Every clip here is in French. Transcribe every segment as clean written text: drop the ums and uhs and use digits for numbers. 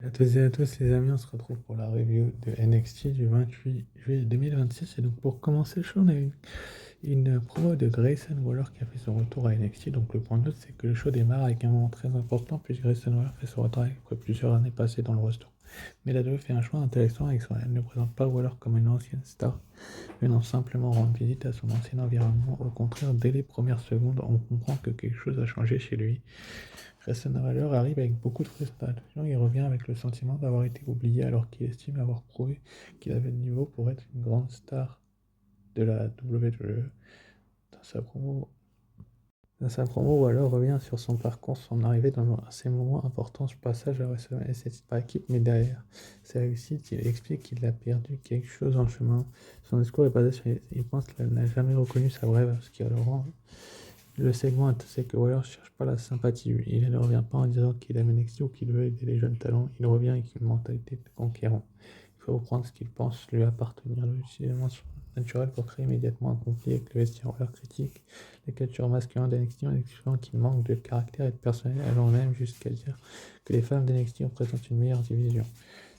À tous et à tous les amis, on se retrouve pour la review de NXT du 28 juillet 2026. Et donc pour commencer le show, on a eu une promo de Grayson Waller qui a fait son retour à NXT. Donc le point de note, c'est que le show démarre avec un moment très important puisque Grayson Waller fait son retour après plusieurs années passées dans le roster. Mais la WWE fait un choix intéressant avec son... Elle ne présente pas Waller comme une ancienne star, mais non simplement rendre visite à son ancien environnement. Au contraire, dès les premières secondes, on comprend que quelque chose a changé chez lui. Grayson Waller arrive avec beaucoup de frustration. Il revient avec le sentiment d'avoir été oublié alors qu'il estime avoir prouvé qu'il avait le niveau pour être une grande star de la WWE. Dans sa promo, Waller revient sur son parcours, son arrivée dans ces moments importants, ce passage à WrestleMania et cette par équipe, mais derrière sa réussite, il explique qu'il a perdu quelque chose en chemin. Son discours est basé sur... Il pense qu'il n'a jamais reconnu sa vraie, ce qui le rend. Le segment, c'est que Waller ne cherche pas la sympathie. Il ne revient pas en disant qu'il aime NXT ou qu'il veut aider les jeunes talents. Il revient avec une mentalité de conquérant. Il faut reprendre ce qu'il pense lui appartenir. Le suffisamment naturel pour créer immédiatement un conflit avec le vestiaire. Waller critique les catcheurs masculins d'NXT en expliquant qu'ils manquent de caractère et de personnalité, allant même jusqu'à dire que les femmes d'NXT représentent une meilleure division.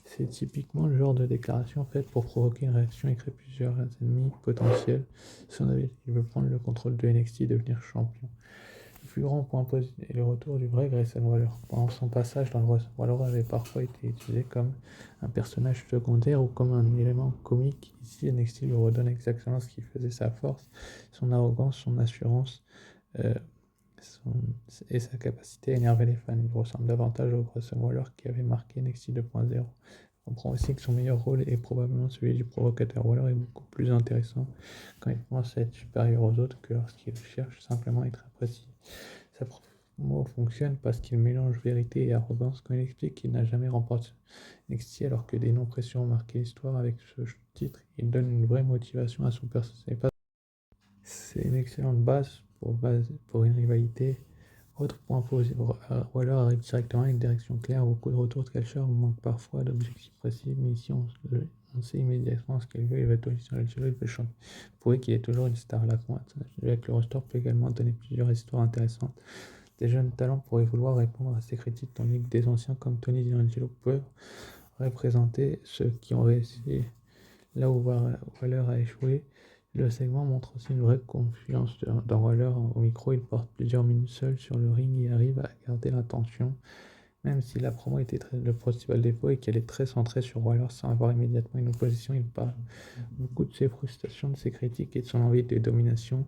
C'est typiquement le genre de déclaration faite pour provoquer une réaction et créer plusieurs ennemis potentiels. Son avis, il veut prendre le contrôle de NXT et devenir champion. Le plus grand point positif est le retour du vrai Grayson Waller. Pendant son passage dans le roster, Waller avait parfois été utilisé comme un personnage secondaire ou comme un élément comique. Ici, NXT lui redonne exactement ce qui faisait sa force, son arrogance, son assurance euh, son- et sa capacité à énerver les fans. Il ressemble davantage au Grayson Waller qui avait marqué NXT 2.0. On comprend aussi que son meilleur rôle est probablement celui du provocateur. Waller est beaucoup plus intéressant quand il pense être supérieur aux autres que lorsqu'il cherche simplement à être apprécié. Sa promo fonctionne parce qu'il mélange vérité et arrogance quand il explique qu'il n'a jamais remporté NXT alors que des noms précieux ont marqué l'histoire avec ce titre. Il donne une vraie motivation à son personnage. C'est une excellente base pour une rivalité. Autre point positif, Waller arrive directement à une direction claire. Beaucoup de retours de catcheurs manquent parfois d'objectifs précis, mais ici on sait immédiatement ce qu'il veut. Il va tout sur le jeu, il peut chanter. Prouver qu'il est toujours une star à la pointe. Avec le roster peut également donner plusieurs histoires intéressantes. Des jeunes talents pourraient vouloir répondre à ces critiques, tandis que des anciens comme Tony D'Angelo peuvent représenter ceux qui ont réussi là où Waller a échoué. Le segment montre aussi une vraie confiance dans Waller. Au micro, il porte plusieurs minutes seul sur le ring et arrive à garder l'attention, même si la promo était le principal défaut et qu'elle est très centrée sur Waller sans avoir immédiatement une opposition. Il parle beaucoup de ses frustrations, de ses critiques et de son envie de domination,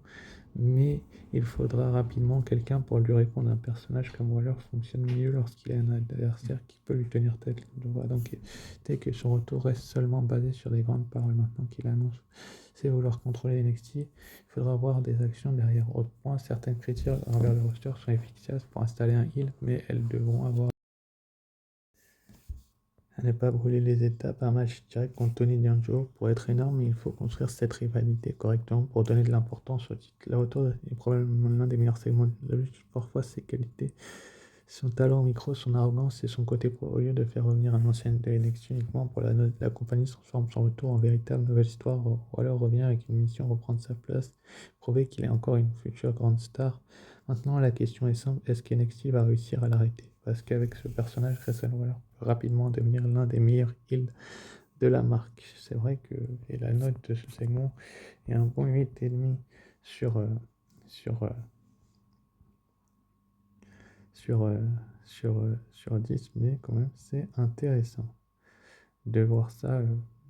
mais il faudra rapidement quelqu'un pour lui répondre. Un personnage comme Waller fonctionne mieux lorsqu'il a un adversaire qui peut lui tenir tête. Donc, dès que son retour reste seulement basé sur des grandes paroles maintenant qu'il annonce c'est vouloir contrôler NXT, il faudra voir des actions derrière. Autre point, certaines critiques envers le roster sont efficaces pour installer un heal, mais elles devront avoir à ne pas brûler les étapes. Un match direct contre Tony D'Angelo pour être énorme, il faut construire cette rivalité correctement pour donner de l'importance au titre. La hauteur est probablement l'un des meilleurs segments de la lutte. Parfois, ses qualités, son talent au micro, son arrogance et son côté pro. Au lieu de faire revenir un ancien de NXT uniquement pour la note, la compagnie transforme son retour en véritable nouvelle histoire. Waller revient avec une mission reprendre sa place, prouver qu'il est encore une future grande star. Maintenant, la question est simple, est-ce qu'NXT va réussir à l'arrêter? Parce qu'avec ce personnage, Grayson Waller peut rapidement devenir l'un des meilleurs heels de la marque. C'est vrai que et la note de ce segment est un bon 8,5 sur, sur, euh, sur, euh, sur 10, mais quand même, c'est intéressant de voir ça.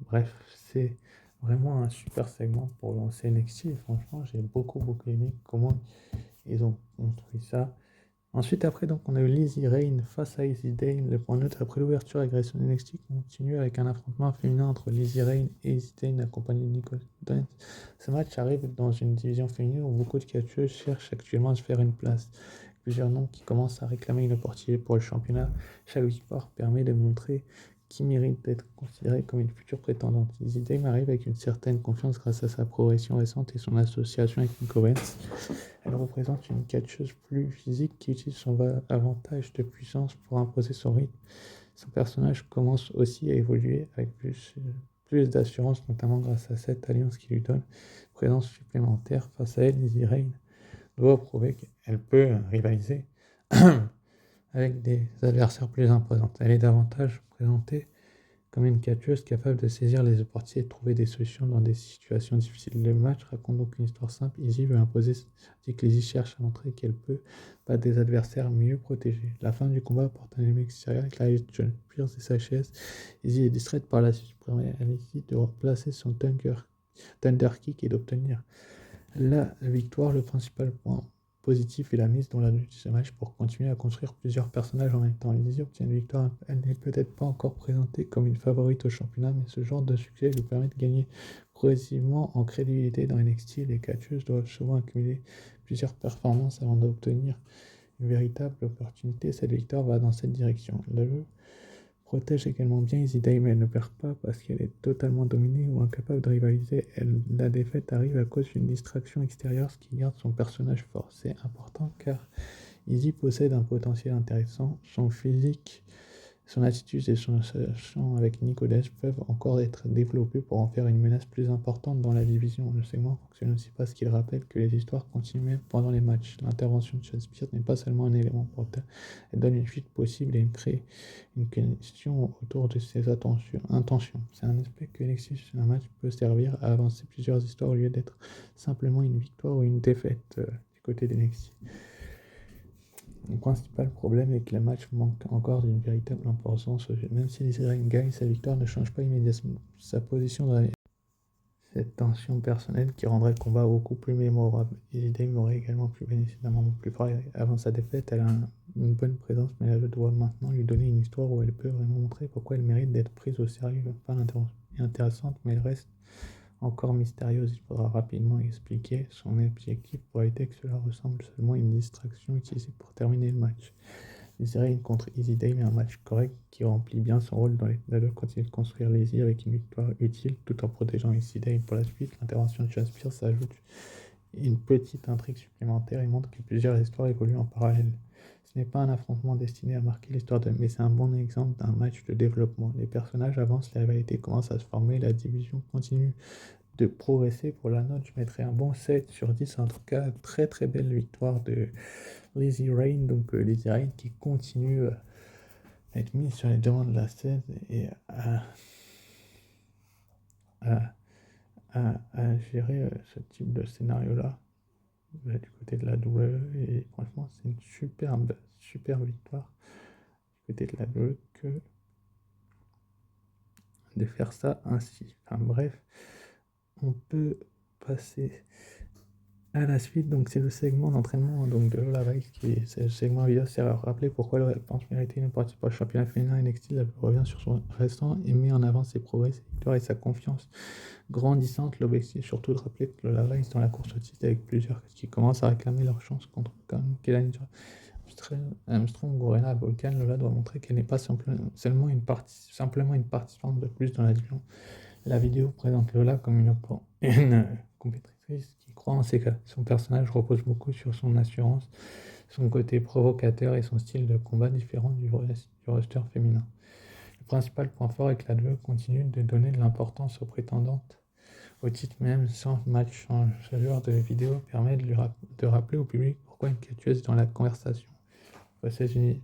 Bref, c'est vraiment un super segment pour lancer NXT. Et franchement, j'ai beaucoup aimé comment ils ont construit ça. Ensuite, après, donc, on a eu Lizzie Rain face à Izzy Dane. Le point neutre après l'ouverture agression NXT continue avec un affrontement féminin entre Lizzie Rain et Izzy Dane accompagné de Nicole Dance. Ce match arrive dans une division féminine où beaucoup de catcheuses cherchent actuellement à se faire une place. Plusieurs noms qui commencent à réclamer une opportunité pour le championnat. Chaque victoire permet de montrer qui mérite d'être considérée comme une future prétendante. Izzy Dane arrive avec une certaine confiance grâce à sa progression récente et son association avec Nico Owens. Elle représente une catcheuse plus physique qui utilise son avantage de puissance pour imposer son rythme. Son personnage commence aussi à évoluer avec plus d'assurance, notamment grâce à cette alliance qui lui donne une présence supplémentaire. Face à elle, Lizzie Rain doit prouver qu'elle peut rivaliser avec des adversaires plus imposants. Elle est davantage présentée comme une catcheuse capable de saisir les opportunités et de trouver des solutions dans des situations difficiles. Le match raconte donc une histoire simple. Izzy veut imposer, tandis que Lizzy cherche à montrer qu'elle peut battre des adversaires mieux protégés. La fin du combat porte un élément extérieur avec la John Pierce et sa chaise. Izzy est distraite par la suite, permet à Lizzy de replacer son Thunder Kick et d'obtenir la victoire. Le principal point positif est la mise dans la lutte de ce match pour continuer à construire plusieurs personnages en même temps. Lizzy obtient une victoire, elle n'est peut-être pas encore présentée comme une favorite au championnat, mais ce genre de succès lui permet de gagner progressivement en crédibilité dans NXT. Les catcheuses doivent souvent accumuler plusieurs performances avant d'obtenir une véritable opportunité. Cette victoire va dans cette direction. Le jeu protège également bien Izzy Day, mais elle ne perd pas parce qu'elle est totalement dominée ou incapable de rivaliser. La défaite arrive à cause d'une distraction extérieure, ce qui garde son personnage fort. C'est important car Izzy possède un potentiel intéressant. Son physique, son attitude et son association avec Nicolas peuvent encore être développés pour en faire une menace plus importante dans la division. Le segment fonctionne aussi parce qu'il rappelle que les histoires continuent même pendant les matchs. L'intervention de Shakespeare n'est pas seulement un élément porteur, elle donne une fuite possible et crée une question autour de ses intentions. C'est un aspect que NXT sur un match peut servir à avancer plusieurs histoires au lieu d'être simplement une victoire ou une défaite du côté d'NXT. Le principal problème est que le match manque encore d'une véritable importance au jeu. Même si Israël gagne, sa victoire ne change pas immédiatement sa position dans cette tension personnelle qui rendrait le combat beaucoup plus mémorable. Izzy aurait également pu bénéficier d'un moment plus fort. Avant sa défaite, elle a une bonne présence, mais elle doit maintenant lui donner une histoire où elle peut vraiment montrer pourquoi elle mérite d'être prise au sérieux. Pas l'intervention est intéressante, mais elle reste encore mystérieuse. Il faudra rapidement expliquer son objectif pour éviter que cela ressemble seulement à une distraction utilisée pour terminer le match. Israel contre Izzy Day, mais un match correct qui remplit bien son rôle dans les deux, continue de construire Izzy avec une victoire utile tout en protégeant Izzy Day pour la suite. L'intervention de Chad Pierce ajoute une petite intrigue supplémentaire et montre que plusieurs histoires évoluent en parallèle. Ce n'est pas un affrontement destiné à marquer l'histoire mais c'est un bon exemple d'un match de développement. Les personnages avancent, les rivalités commencent à se former, la division continue de progresser. Pour la note, je mettrais un bon 7 sur 10. En tout cas, très très belle victoire de Lizzy Rain. Donc Lizzy Rain qui continue à être mise sur les devants de la scène et à, à gérer ce type de scénario-là du côté de la WWE. Et franchement, c'est une superbe victoire du côté de la WWE que de faire ça ainsi. Enfin bref, on peut passer à la suite. Donc c'est le segment d'entraînement donc de Lola Vice c'est le segment vidéo sert à rappeler pourquoi elle pense mériter une partie pour le championnat féminin NXT. Elle revient sur son restant et met en avant ses progrès, ses victoires et sa confiance grandissante. L'objectif surtout de rappeler que Lola Vice dans la course au titre avec plusieurs qui commencent à réclamer leur chance contre Kelani Armstrong ou Rena Volcan. Lola doit montrer qu'elle n'est pas simplement une participante de plus dans la division. La vidéo présente Lola comme une compétitrice qui croit en ses cas. Son personnage repose beaucoup sur son assurance, son côté provocateur et son style de combat différent du roster féminin. Le principal point fort est que la WWE continue de donner de l'importance aux prétendantes au titre même sans match. Ce genre de vidéo permet de rappeler au public pourquoi une catcheuse est dans la conversation.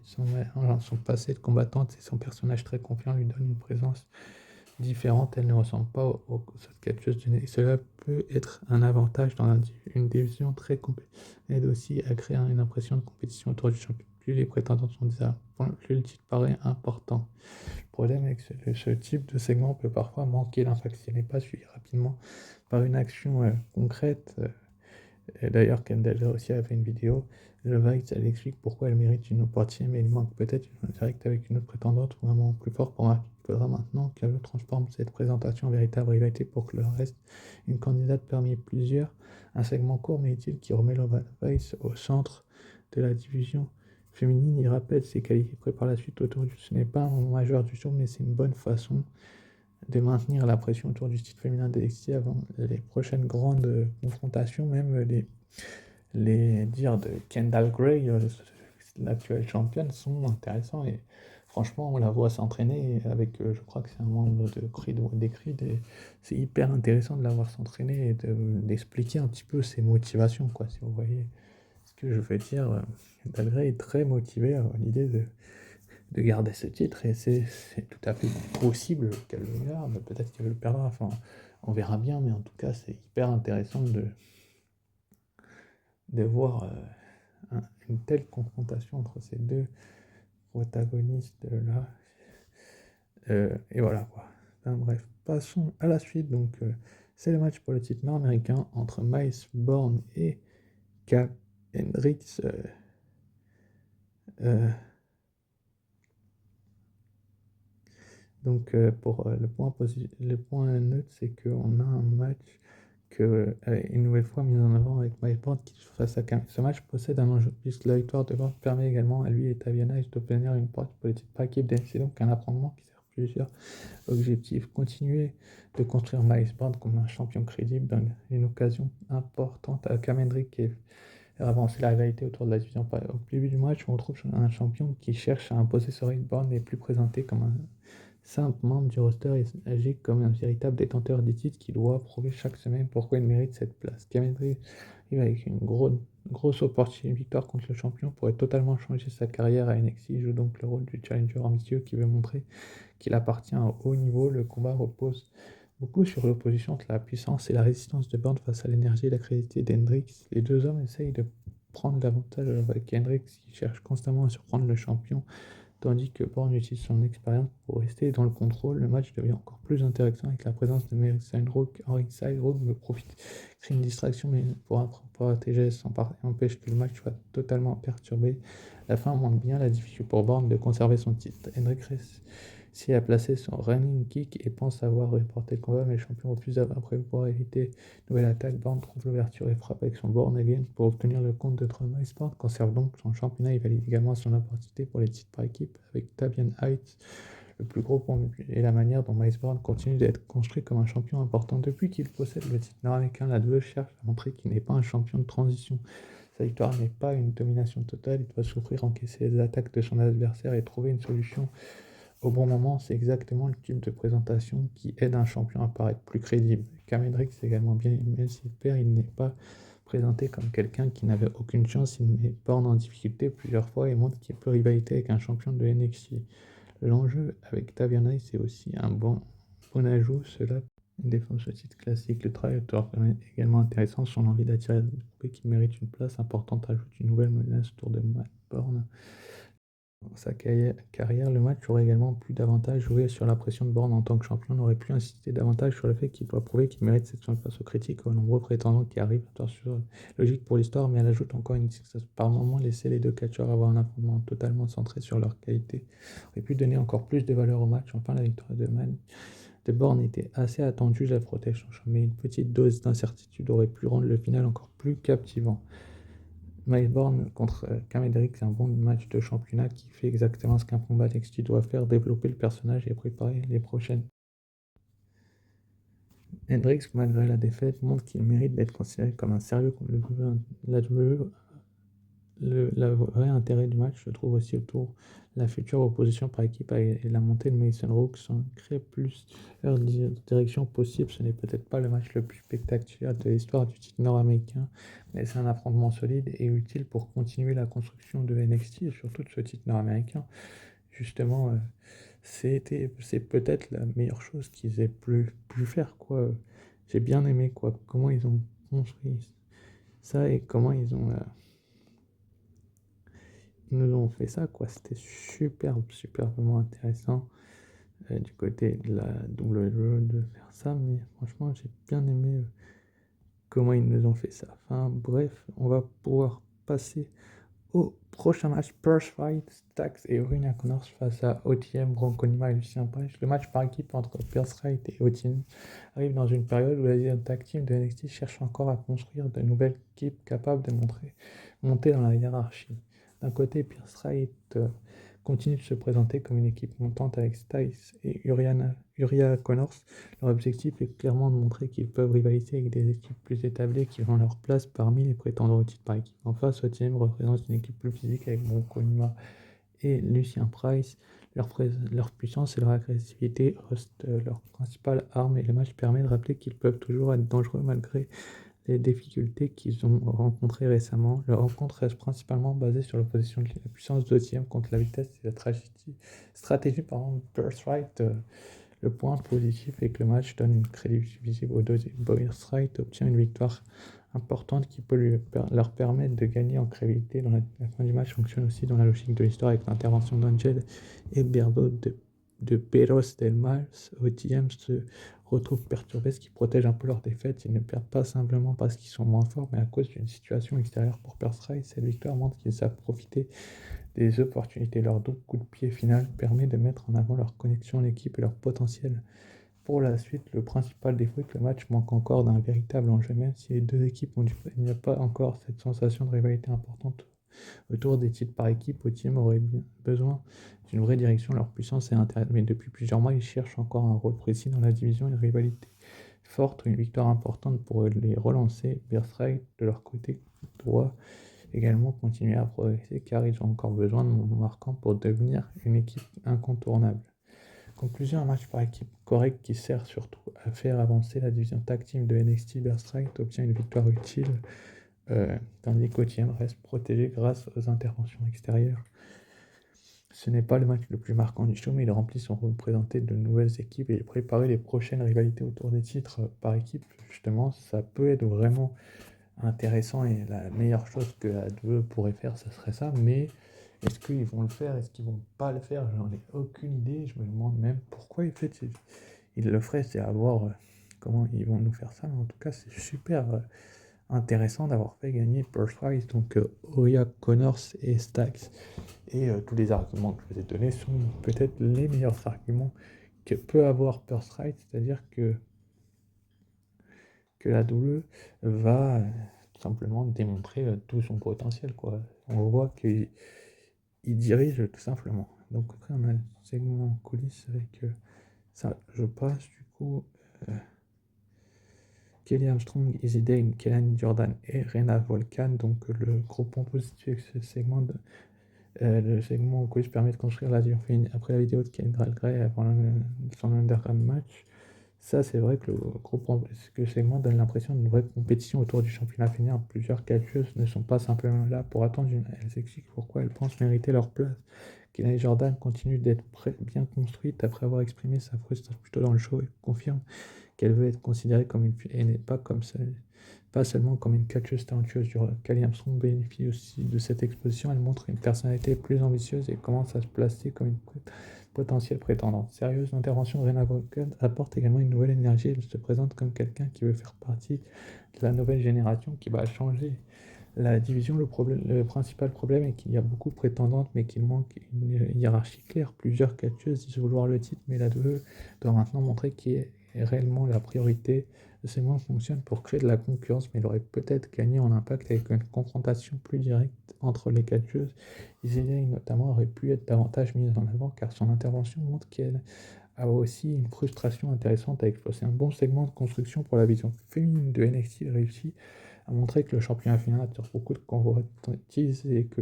Son passé de combattante et son personnage très confiant lui donnent une présence différente. Elle ne ressemble pas aux autres catcheuses du nez. Cela peut être un avantage dans une division très compétitive. Aide aussi à créer une impression de compétition autour du champion. Plus les prétendants sont désarmants, plus le titre paraît important. Le problème est que ce type de segment peut parfois manquer d'impact s'il n'est pas suivi rapidement par une action concrète. D'ailleurs, Kendall aussi a fait une vidéo. Le Vice, elle explique pourquoi elle mérite une opportunité, mais il manque peut-être une direct avec une autre prétendante ou un moment plus fort pour marquer. Il faudra maintenant qu'elle transforme cette présentation en véritable rivalité pour que le reste une candidate parmi plusieurs. Un segment court mais utile qui remet le Vice au centre de la division féminine. Il rappelle ses qualités par la suite autour du. Ce n'est pas un moment majeur du show, mais c'est une bonne façon de maintenir la pression autour du titre féminin d'NXT avant les prochaines grandes confrontations, même les dires de Kendall Gray, l'actuelle championne, sont intéressants et franchement on la voit s'entraîner avec, je crois que c'est un membre de Creed, c'est hyper intéressant de la voir s'entraîner et d'expliquer un petit peu ses motivations, quoi, si vous voyez que je veux dire, Dalgrey est très motivé à l'idée de garder ce titre et c'est tout à fait possible qu'elle le garde. Peut-être qu'elle le perdra, enfin, on verra bien, mais en tout cas, c'est hyper intéressant de voir une telle confrontation entre ces deux protagonistes là. Et voilà quoi. Enfin, bref, passons à la suite. Donc, c'est le match pour le titre nord-américain entre Miles Bourne et Cap Hendricks. Euh, donc, pour le point neutre, c'est qu'on a un match que, une nouvelle fois mis en avant avec Miles Bourne qui face à Cam. Ce match possède un enjeu puisque la victoire de Bourne permet également à lui et Taviana d'obtenir une porte pour le titre par équipe. C'est donc un affrontement qui sert plusieurs objectif, continuer de construire Miles Bourne comme un champion crédible donne une occasion importante à Cam Hendrick et faire avancer la rivalité autour de la division. Au début du match, on retrouve un champion qui cherche à imposer son rythme. Bourne n'est plus présenté comme un simple membre du roster et agit comme un véritable détenteur des titres qui doit prouver chaque semaine pourquoi il mérite cette place. Cam Hendrick arrive avec une grosse opportunité, une victoire contre le champion pourrait totalement changer sa carrière à NXT. Il joue donc le rôle du challenger ambitieux qui veut montrer qu'il appartient au haut niveau. Le combat repose beaucoup sur l'opposition entre la puissance et la résistance de Bourne face à l'énergie et la créativité d'Hendrix. Les deux hommes essayent de prendre l'avantage avec Hendrix qui cherche constamment à surprendre le champion, tandis que Bourne utilise son expérience pour rester dans le contrôle. Le match devient encore plus intéressant avec la présence de Melissa Rook en ringside. Rook me profite, crée une distraction, mais pour protéger empêche que le match soit totalement perturbé. La fin montre bien la difficulté pour Bourne de conserver son titre. Hendrix si a placé son running kick et pense avoir reporté le combat, mais le champion refuse après pour éviter une nouvelle attaque. Bourne trouve l'ouverture et frappe avec son Born Again pour obtenir le compte de 3 Miles Bourne conserve donc son championnat et valide également son opportunité pour les titres par équipe avec Tavian Heights. Le plus gros point est la manière dont Miles Bourne continue d'être construit comme un champion important. Depuis qu'il possède le titre nord-américain, la WWE cherche à montrer qu'il n'est pas un champion de transition. Sa victoire n'est pas une domination totale, il doit souffrir, encaisser les attaques de son adversaire et trouver une solution au bon moment. C'est exactement le type de présentation qui aide un champion à paraître plus crédible. Cam Hendricks est également bien, même s'il perd, il n'est pas présenté comme quelqu'un qui n'avait aucune chance. Il met Bourne en difficulté plusieurs fois et montre qu'il peut rivaliser avec un champion de NXT. L'enjeu avec Taviana, c'est aussi un bon ajout. Cela défense le titre classique. Le travail est également intéressant. Son envie d'attirer des groupes qui méritent une place importante ajoute une nouvelle menace autour de Matt Bourne. Dans sa carrière, le match aurait également pu davantage jouer sur la pression de Bourne en tant que champion. On aurait pu insister davantage sur le fait qu'il doit prouver qu'il mérite cette chance face aux critiques, aux nombreux prétendants qui arrivent. Attention, logique pour l'histoire, mais elle ajoute encore une par moment laisser les deux catcheurs avoir un affrontement totalement centré sur leur qualité. On aurait pu donner encore plus de valeur au match. Enfin, la victoire de Bourne était assez attendue, je la protège, mais une petite dose d'incertitude aurait pu rendre le final encore plus captivant. Miles Bourne contre Cam Hendricks, c'est un bon match de championnat qui fait exactement ce qu'un combat NXT doit faire, développer le personnage et préparer les prochaines. Hendricks, malgré la défaite, montre qu'il mérite d'être considéré comme un sérieux. Le vrai intérêt du match se trouve aussi autour de la future opposition par équipe et la montée de Mason Rook sans créer plus de direction possible. Ce n'est peut-être pas le match le plus spectaculaire de l'histoire du titre nord-américain, mais c'est un affrontement solide et utile pour continuer la construction de NXT et surtout de ce titre nord-américain. Justement, c'est peut-être la meilleure chose qu'ils aient pu faire, quoi. J'ai bien aimé, quoi, comment ils ont construit ça et comment ils nous ont fait ça, quoi. C'était superbement intéressant du côté de la WWE de faire ça, mais franchement, j'ai bien aimé comment ils nous ont fait ça. Enfin, bref, on va pouvoir passer au prochain match. Purse Fight, Stax et Orina Connors face à OTM, Bronco Nima et Lucien Page. Le match par équipe entre Purse Fight et OTM arrive dans une période où la division tag team de NXT cherche encore à construire de nouvelles équipes capables de monter dans la hiérarchie. D'un côté, Pierce Wright continue de se présenter comme une équipe montante avec Styles et Uriah Connors. Leur objectif est clairement de montrer qu'ils peuvent rivaliser avec des équipes plus établies qui ont leur place parmi les prétendants au titre par équipe. En face, OTM représente une équipe plus physique avec Bronco Nima et Lucien Price. Leur puissance et leur agressivité restent leur principale arme et le match permet de rappeler qu'ils peuvent toujours être dangereux malgré les difficultés qu'ils ont rencontrées récemment. Leur rencontre reste principalement basée sur l'opposition de la puissance deuxième contre la vitesse et la stratégie Birthright. Le point positif est que le match donne une crédibilité visible au deuxième. Birthright obtient une victoire importante qui peut leur permettre de gagner en crédibilité. La fin du match fonctionne aussi dans la logique de l'histoire avec l'intervention d'Angel et Berdo de Perros del Mal. OTM se retrouvent perturbés, ce qui protège un peu leur défaite. Ils ne perdent pas simplement parce qu'ils sont moins forts, mais à cause d'une situation extérieure pour Birthright. Cette victoire montre qu'ils savent profiter des opportunités. Leur double coup de pied final permet de mettre en avant leur connexion à l'équipe et leur potentiel. Pour la suite, le principal défaut est que le match manque encore d'un véritable enjeu, même si les deux équipes il n'y a pas encore cette sensation de rivalité importante autour des titres par équipe. Team aurait bien besoin d'une vraie direction, leur puissance est intéressante, mais depuis plusieurs mois, ils cherchent encore un rôle précis dans la division, une rivalité forte, une victoire importante pour les relancer. Birthright, de leur côté, doit également continuer à progresser car ils ont encore besoin de moments marquants pour devenir une équipe incontournable. Conclusion, un match par équipe correct qui sert surtout à faire avancer la division tag team de NXT. Birthright obtient une victoire utile, tandis qu'OTM reste protégé grâce aux interventions extérieures. Ce n'est pas le match le plus marquant du show, mais il remplit son rôle de présenter de nouvelles équipes et préparer les prochaines rivalités autour des titres par équipe. Justement, ça peut être vraiment intéressant et la meilleure chose que la ADVE pourrait faire, ce serait ça, mais est-ce qu'ils vont le faire, est-ce qu'ils vont pas le faire, j'en ai aucune idée, je me demande même pourquoi ils le feraient, c'est à voir comment ils vont nous faire ça, mais en tout cas c'est super intéressant d'avoir fait gagner Birthright, donc Oya, Connors et Stax, et tous les arguments que je vous ai donnés sont peut-être les meilleurs arguments que peut avoir Birthright, c'est-à-dire que la WWE va tout simplement démontrer tout son potentiel, quoi. On voit qu'il dirige tout simplement. Donc après on a le segment en coulisses avec ça, je passe du coup Kelly Armstrong, Izzy Dane, Kelani Jordan et Rena Volkan. Donc le gros point positif avec ce segment le segment en coulisses permet de construire la féminine après la vidéo de Kendall Gray avant son underground match. Ça, c'est vrai que le gros point, c'est que le segment donne l'impression d'une vraie compétition autour du championnat féminin. Plusieurs catcheuses ne sont pas simplement là pour attendre elles expliquent pourquoi elles pensent mériter leur place. Kelly Jordan continue d'être bien construite après avoir exprimé sa frustration plutôt dans le show et confirme qu'elle veut être considérée comme une et n'est pas comme celle, pas seulement comme une catcheuse talentueuse du rock. Kelly Armstrong bénéficie aussi de cette exposition. Elle montre une personnalité plus ambitieuse et commence à se placer comme une potentielle prétendante. Sérieuse, l'intervention de Rena Volkan apporte également une nouvelle énergie. Elle se présente comme quelqu'un qui veut faire partie de la nouvelle génération qui va changer la division. Le principal problème est qu'il y a beaucoup de prétendantes, mais qu'il manque une hiérarchie claire. Plusieurs catcheuses disent vouloir le titre, mais la WWE doit maintenant montrer qui est réellement la priorité. Le segment fonctionne pour créer de la concurrence, mais il aurait peut-être gagné en impact avec une confrontation plus directe entre les catcheuses. Izzy notamment aurait pu être davantage mise en avant car son intervention montre qu'elle a aussi une frustration intéressante à exploser. Un bon segment de construction pour la vision féminine de NXT réussit à montrer que le championnat féminin attire beaucoup de convoitises et que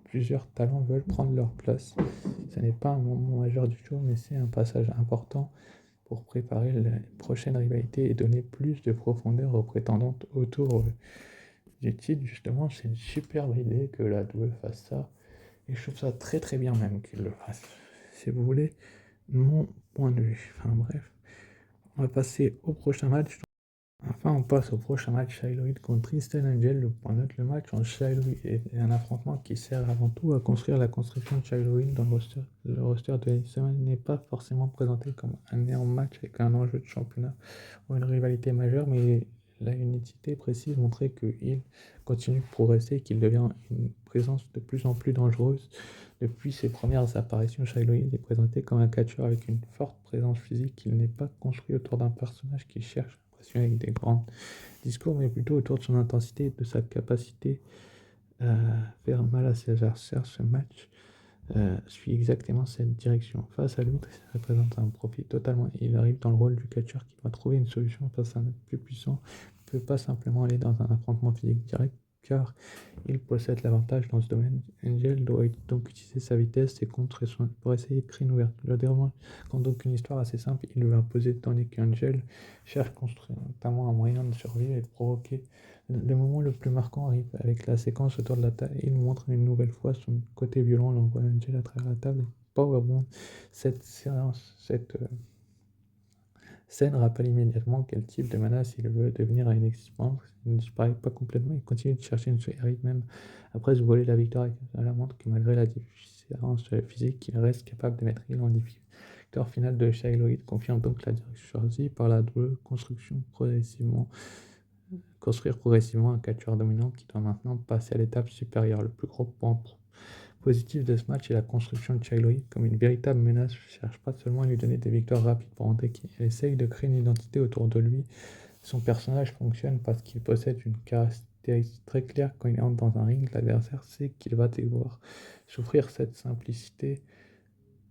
plusieurs talents veulent prendre leur place. Ce n'est pas un moment majeur du show, mais c'est un passage important pour préparer la prochaine rivalité et donner plus de profondeur aux prétendantes autour du titre. Justement, c'est une superbe idée que la WWE fasse ça. Et je trouve ça très très bien même qu'il le fasse. Si vous voulez mon point de vue. Enfin bref. On va passer au prochain match. Enfin, on passe au prochain match, Shiloh contre Tristan Angel. Le point note, le match en Shiloh est un affrontement qui sert avant tout à construire la construction de Shiloh dans le roster. Le roster de la n'est pas forcément présenté comme un énorme match avec un enjeu de championnat ou une rivalité majeure, mais la unité précise montrait qu'il continue de progresser et qu'il devient une présence de plus en plus dangereuse. Depuis ses premières apparitions, Shiloh est présenté comme un catcheur avec une forte présence physique. Il n'est pas construit autour d'un personnage qui cherche à impressionner avec des grands discours, mais plutôt autour de son intensité et de sa capacité à faire mal à ses adversaires. Ce match suit exactement cette direction. Face à l'autre, il représente un profil totalement. Il arrive dans le rôle du catcheur qui doit trouver une solution face à un plus puissant. Il ne peut pas simplement aller dans un affrontement physique direct car il possède l'avantage dans ce domaine. Angel doit donc utiliser sa vitesse et pour essayer de créer une ouverture. Le déroulement raconte donc une histoire assez simple, il veut imposer tandis qu'Angel cherche constamment un moyen de survivre et de provoquer. Le moment le plus marquant arrive avec la séquence autour de la table. Il montre une nouvelle fois son côté violent, l'envoie Angel à travers la table et Powerbomb. Cette scène rappelle immédiatement quel type de menace il veut devenir à une existence. Il ne disparaît pas complètement, il continue de chercher une série même après se voler la victoire. Cela montre que malgré la différence physique, il reste capable de mettre il en difficulté. La victoire finale de Shiloh confirme donc la direction choisie par la double construire progressivement un catcheur dominant qui doit maintenant passer à l'étape supérieure. Le plus gros point positif de ce match est la construction de Shiloh comme une véritable menace. Je ne cherche pas seulement à lui donner des victoires rapides pour montrer qu'il essaye de créer une identité autour de lui. Son personnage fonctionne parce qu'il possède une caractéristique très claire. Quand il entre dans un ring, l'adversaire sait qu'il va devoir souffrir. Cette simplicité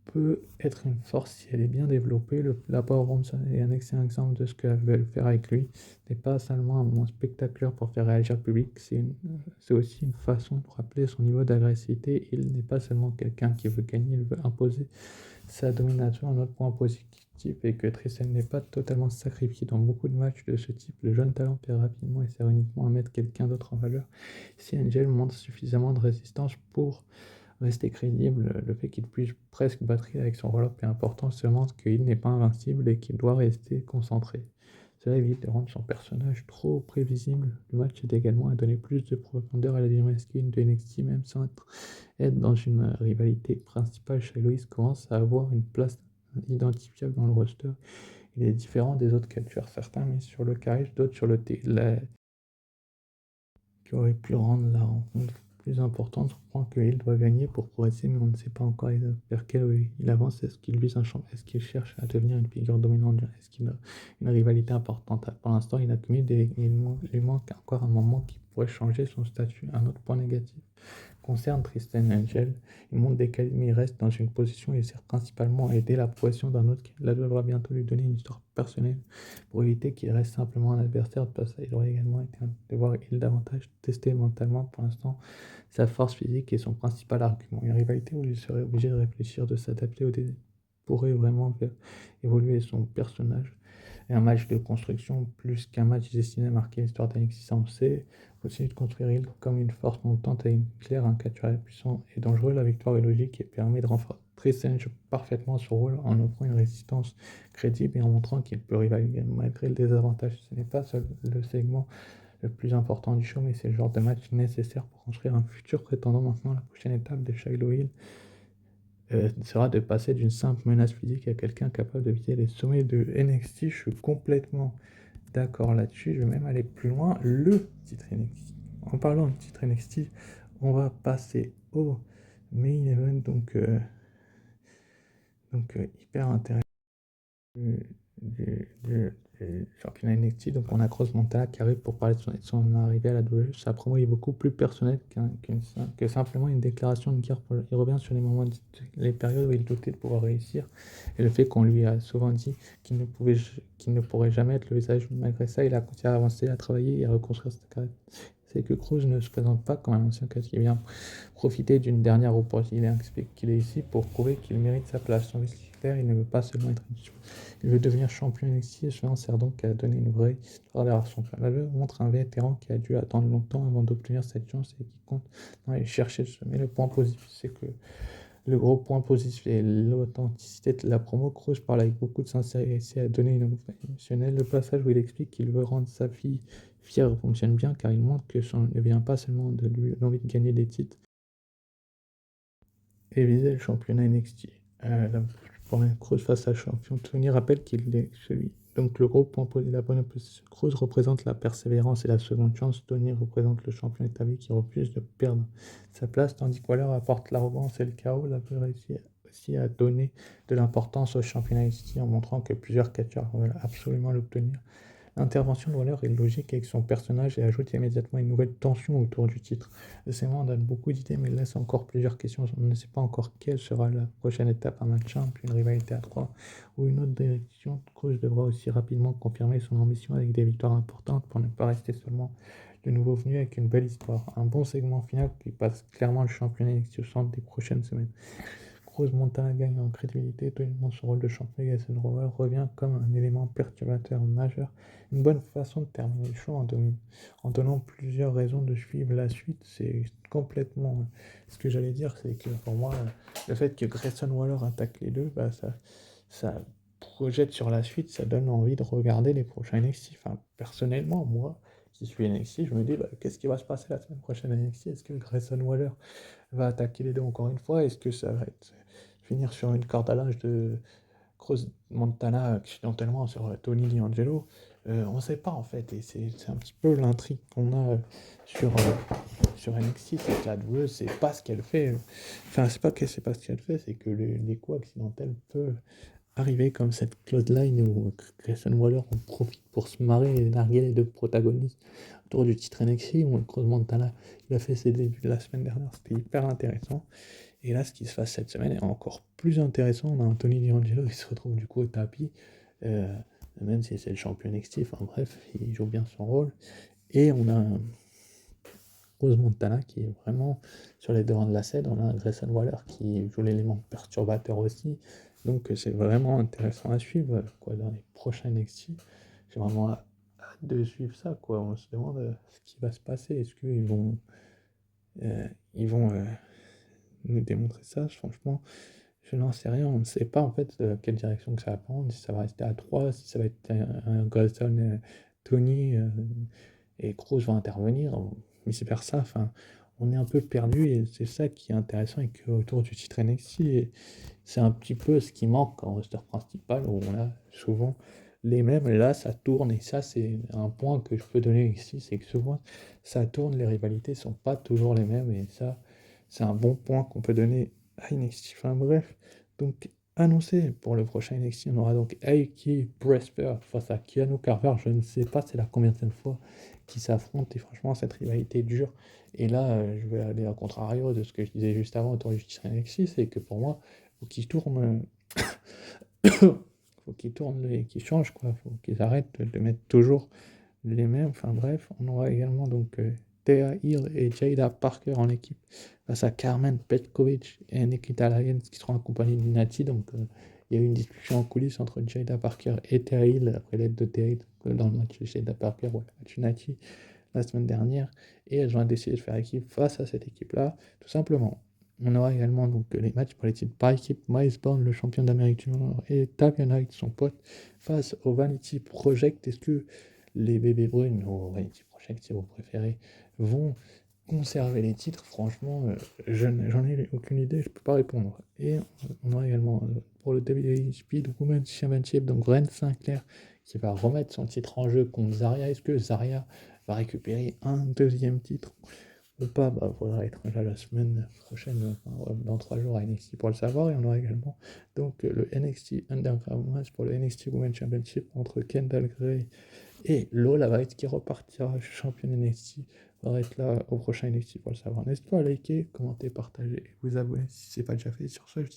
peut être une force si elle est bien développée. La Power Thompson est un excellent exemple de ce qu'elle veut faire avec lui. Ce n'est pas seulement un moment spectaculaire pour faire réagir le public, c'est aussi une façon de rappeler son niveau d'agressivité. Il n'est pas seulement quelqu'un qui veut gagner, il veut imposer sa domination. Un autre point positif est que Tristan n'est pas totalement sacrifié. Dans beaucoup de matchs de ce type, le jeune talent perd rapidement et sert uniquement à mettre quelqu'un d'autre en valeur. Si Angel montre suffisamment de résistance pour rester crédible, le fait qu'il puisse presque battre avec son roll-up est important, seulement qu'il n'est pas invincible et qu'il doit rester concentré. Cela évite de rendre son personnage trop prévisible. Le match aide également à donner plus de profondeur à la division masculine de NXT, même sans être dans une rivalité principale. Shiloh commence à avoir une place identifiable dans le roster. Il est différent des autres catcheurs, certains mis sur le charisme, d'autres sur le qui aurait pu rendre la rencontre plus importante. On comprend qu'il doit gagner pour progresser, mais on ne sait pas encore vers quel il avance. Est-ce qu'il vise un champ? Est-ce qu'il cherche à devenir une figure dominante? Est-ce qu'il a une rivalité importante? Pour l'instant, il accumule il lui manque encore un moment qui pourrait changer son statut. Un autre point négatif concerne Tristan Angel. Il monte des qualités, mais il reste dans une position où il sert principalement à aider la progression d'un autre qui devra bientôt lui donner une histoire personnelle pour éviter qu'il reste simplement un adversaire de passage. Il aurait également été un devoir davantage testé mentalement. Pour l'instant, sa force physique est son principal argument. Une rivalité où il serait obligé de réfléchir, de s'adapter au début pourrait vraiment faire évoluer son personnage. Et un match de construction plus qu'un match destiné à marquer l'histoire d'Alexis Sanchez. Continue de construire il comme une force montante et une claire, un catcheur puissant et dangereux. La victoire est logique et permet de renforcer parfaitement son rôle en offrant une résistance crédible et en montrant qu'il peut rivaliser malgré le désavantage. Ce n'est pas seul le segment le plus important du show, mais c'est le genre de match nécessaire pour construire un futur prétendant. Maintenant, la prochaine étape de Shiloh Hill sera de passer d'une simple menace physique à quelqu'un capable de viser les sommets de NXT. Je suis complètement d'accord là-dessus. Je vais même aller plus loin. Le titre NXT. En parlant de titre NXT, on va passer au main event, hyper intéressant du championnat NXT. Donc on a Cross Montana qui arrive pour parler de son arrivée à la WWE. Sa promo est beaucoup plus personnelle que simplement une déclaration de guerre. Il revient sur les périodes où il doutait de pouvoir réussir et le fait qu'on lui a souvent dit qu'il ne pourrait jamais être le visage. Malgré ça, il a continué à avancer, à travailler et à reconstruire sa carrière. C'est que Cruz ne se présente pas comme un ancien catch qui vient profiter d'une dernière opportunité. Il explique qu'il est ici pour prouver qu'il mérite sa place. Son il ne veut pas seulement être il veut devenir champion NXT et cela sert donc à donner une vraie histoire derrière son plan. La montre un vétéran qui a dû attendre longtemps avant d'obtenir cette chance et qui compte aller chercher le sommet. Le point positif, c'est que le gros point positif est l'authenticité de la promo. Cruz parle avec beaucoup de sincérité à donner une nouvelle émotionnelle. Le passage où il explique qu'il veut rendre sa fille fière fonctionne bien car il montre que ça ne vient pas seulement de lui l'envie de gagner des titres et viser le championnat NXT. Pour Cruz face à champion, Tony rappelle qu'il est celui. Donc le gros point positif, la bonne position. Cruz représente la persévérance et la seconde chance. Tony représente le champion établi qui refuse de perdre sa place, tandis que Waller apporte l'arrogance et le chaos. La peut réussir aussi à donner de l'importance au championnat NXT en montrant que plusieurs catcheurs veulent absolument l'obtenir. L'intervention de Waller est logique avec son personnage et ajoute immédiatement une nouvelle tension autour du titre. Le segment donne beaucoup d'idées mais laisse encore plusieurs questions. On ne sait pas encore quelle sera la prochaine étape, un match simple, une rivalité à 3 ou une autre direction. Cruz devra aussi rapidement confirmer son ambition avec des victoires importantes pour ne pas rester seulement de nouveaux venus avec une belle histoire. Un bon segment final qui passe clairement le championnat NXT au centre des prochaines semaines. Cruz Montana gagne en crédibilité, tellement son rôle de champion Grayson Waller revient comme un élément perturbateur majeur. Une bonne façon de terminer le show en donnant plusieurs raisons de suivre la suite. C'est complètement ce que j'allais dire, c'est que pour moi, le fait que Grayson Waller attaque les deux, bah, ça projette sur la suite, ça donne envie de regarder les prochains NXT. Enfin, personnellement, moi qui suis NXT, je me dis, bah, qu'est-ce qui va se passer la semaine prochaine à NXT? Est-ce que Grayson Waller va attaquer les deux encore une fois? Est-ce que ça va finir sur une corde à linge de Cruz Montana accidentellement sur Tony D'Angelo? On ne sait pas en fait, et c'est un petit peu l'intrigue qu'on a sur NXT, c'est que la douleuse, c'est pas ce qu'elle fait. Enfin, c'est pas ce qu'elle fait, c'est que les coups accidentels peuvent arriver comme cette clothesline où Grayson Waller en profite pour se marrer et narguer les deux protagonistes autour du titre NXT, où Cruz Montana il a fait ses débuts de la semaine dernière, c'était hyper intéressant. Et là, ce qui se passe cette semaine est encore plus intéressant. On a Anthony D'Angelo qui se retrouve du coup au tapis, euh, même si c'est le champion NXT, enfin bref, il joue bien son rôle. Et on a Rose Montana qui est vraiment sur les devants de la scène. On a Grayson Waller qui joue l'élément perturbateur aussi. Donc c'est vraiment intéressant à suivre quoi, dans les prochains NXT. J'ai vraiment hâte de suivre ça. Quoi. On se demande ce qui va se passer. Est-ce ils vont nous démontrer ça? Franchement, je n'en sais rien. On ne sait pas en fait quelle direction que ça va prendre. Si ça va rester à 3, si ça va être un Grayson, Tony et Kroos vont intervenir, vice versa. Enfin, on est un peu perdu et c'est ça qui est intéressant et que autour du titre NXT, et c'est un petit peu ce qui manque en roster principal où on a souvent les mêmes. Là, ça tourne et ça, c'est un point que je peux donner ici, c'est que souvent ça tourne, les rivalités sont pas toujours les mêmes et ça, c'est un bon point qu'on peut donner à NXT. Enfin bref, donc annoncé pour le prochain NXT, on aura donc Aiki Bresper face à Keanu Carver. Je ne sais pas c'est la combienième fois qui s'affrontent et franchement cette rivalité dure. Et là, je vais aller à contrario de ce que je disais juste avant autour du titre NXT, c'est que pour moi, faut qu'ils tournent, faut qu'ils tournent et qu'ils changent quoi, faut qu'ils arrêtent de mettre toujours les mêmes. Enfin bref, on aura également donc Thea Hill et Jada Parker en équipe face à Carmen Petkovic et Nikita Lyons qui seront accompagnés de Nati. Donc il y a eu une discussion en coulisses entre Jada Parker et Thea Hill après l'aide de Thea Hill dans le match de Jada Parker ou le match Nati la semaine dernière. Et elles ont décidé de faire équipe face à cette équipe-là, tout simplement. On aura également donc les matchs pour les titres par équipe. Miles Bourne, le champion d'Amérique du Nord, et Tavion Knight, son pote, face au Vanity Project. Est-ce que les bébés brunes, ou Vanity Project si vous préférez, vont conserver les titres? Franchement, j'en ai aucune idée, je peux pas répondre. Et on aura également pour le WWE Speed Women's Championship, donc Ren Sinclair qui va remettre son titre en jeu contre Zarya. Est-ce que Zarya va récupérer un deuxième titre ou pas? Bah, faudra être là la semaine prochaine, enfin, dans 3 jours à NXT pour le savoir. Et on aura également donc le NXT Underground Match pour le NXT Women's Championship entre Kendall Gray et Lola White qui repartira championne NXT. Faudra être là au prochain NXT pour le savoir. N'hésitez pas à liker, commenter, partager et vous abonner si ce n'est pas déjà fait. Sur ce, je dis